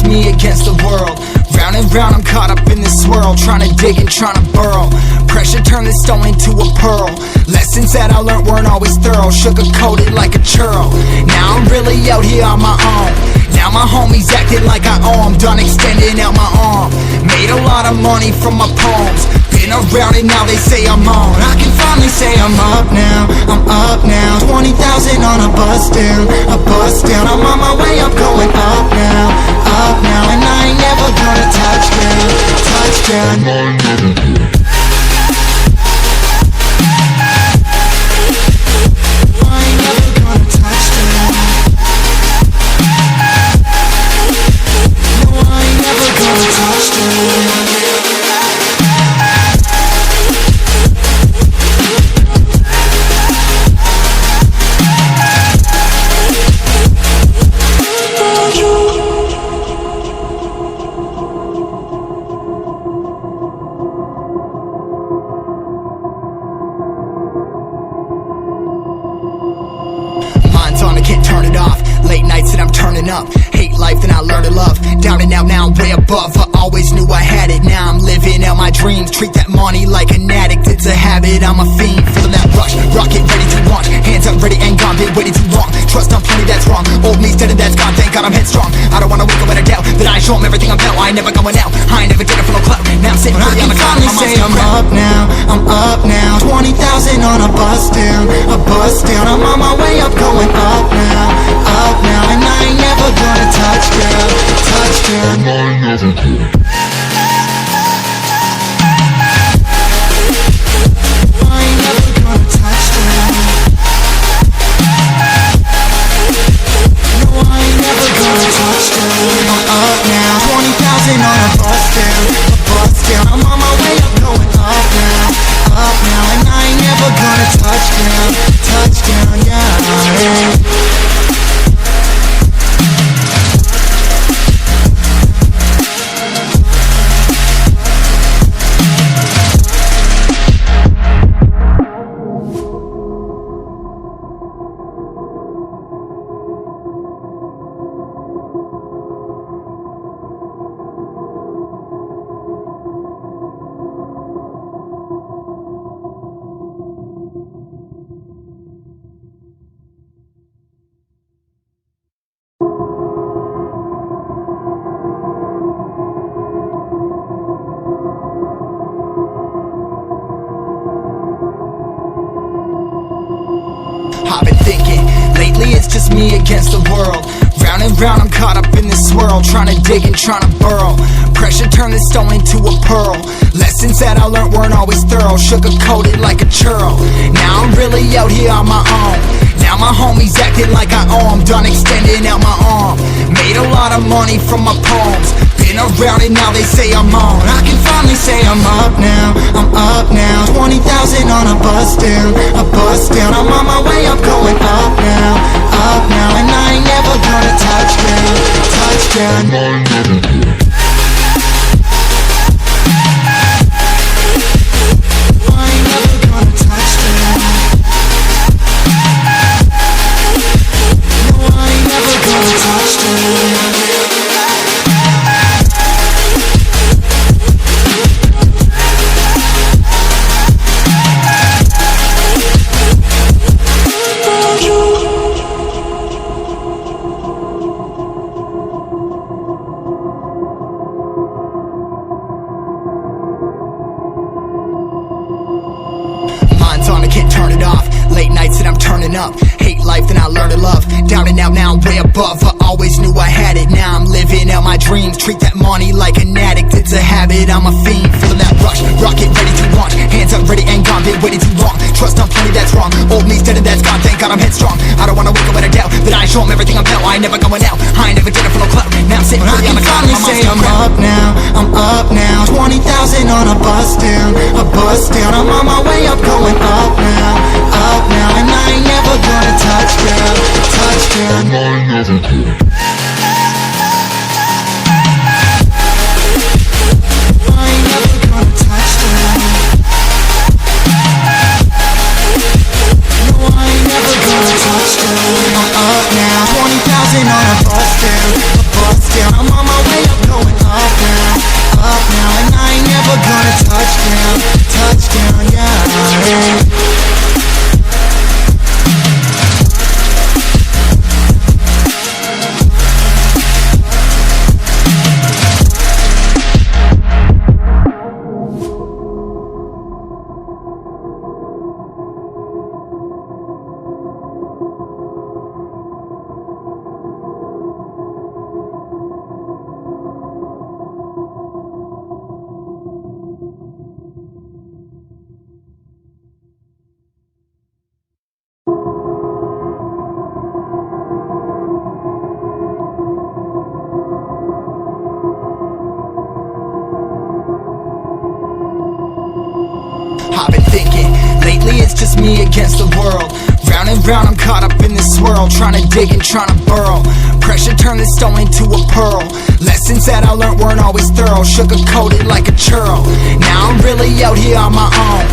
just me against the world. Round and round I'm caught up in this swirl, trying to dig and trying to burrow. Pressure turned this stone into a pearl. Lessons that I learned weren't always thorough, sugar-coated like a churl. Now I'm really out here on my own. Now my homies acting like I owe 'em. Done extending out my arm. Made a lot of money from my poems. Been around and now they say I'm on. I can finally say I'm up now. I'm up now. 20,000 on a bus down. A bus down. I'm on my way up, going up now. Up now. And I ain't never gonna touch down. Touchdown. Can't turn it off. Late nights and I'm turning up. Hate life then I learn to love. Down and out now I'm way above. I always knew I had it. Now I'm living out my dreams. Treat that money like an addict. It's a habit, I'm a fiend. Feeling that rush, rocket ready to launch. Hands up ready and gone. Been waiting too long. Trust on plenty that's wrong. Old me's dead and that's gone. Thank God I'm headstrong. I don't wanna wake up with a doubt that I show 'em everything I'm about. I ain't never going out. I ain't never did it for no clout. Now I'm sitting pretty on the cloud. I can finally say I'm up now. I'm up now. 20,000 on a bus down. A bus down. I'm on my way up, going up now. Up now, and I ain't never gonna touch down. Touchdown. I ain't never gonna. I ain't never gonna touch down. No, I ain't never gonna touch down. I'm up now, 20,000 on a bus down. A bus down. I'm on my way up, going up now. Up now, and I ain't never gonna touch down. Touchdown, yeah. I've been thinking, lately it's just me against the world. Round and round I'm caught up in this swirl, trying to dig and trying to burrow. Pressure turned this stone into a pearl. Lessons that I learned weren't always thorough, sugar-coated like a churl. Now I'm really out here on my own. Now my homies acting like I owe 'em. Done extending out my arm. Made a lot of money from my poems. Been around and now they say I'm on. I can finally say I'm up now. I'm up now. 20,000 on a bus down. A bus down. I'm on my way up, going up now. Up now, and I ain't never gonna touch down. Touchdown. I ain't never gonna. I ain't never gonna touch down. No, I ain't never gonna touch down. I can't turn it off. Late nights and I'm turning up. Hate life then I learn to love. Down and out now I'm way above. I always knew I had it. Now I'm living out my dreams. Treat that money like an addict. It's a habit, I'm a fiend. Feeling that rush, rocket ready to launch. Hands up ready and gone. Been waiting too long. Trust on plenty that's wrong. Old me's dead and that's gone. Thank God I'm headstrong. I don't wanna wake up with a doubt that I show 'em everything I'm about. I ain't never going out. I ain't never did it for no clout. Now I'm sitting pretty on the cloud. I can finally say I'm up now. I'm up now. 20,000 on a bus down. A bus down. I'm on my way up, going up now. Up now, and I ain't never gonna touch down. Touchdown. I ain't never gonna. I ain't never gonna touch down. No, I ain't never gonna touch down. I'm up now, 20,000 on a bus down. A bus down. I'm on my way just me against the world. Round and round I'm caught up in this swirl, trying to dig and trying to burrow. Pressure turned this stone into a pearl. Lessons that I learned weren't always thorough, sugar coated like a churl. Now I'm really out here on my own.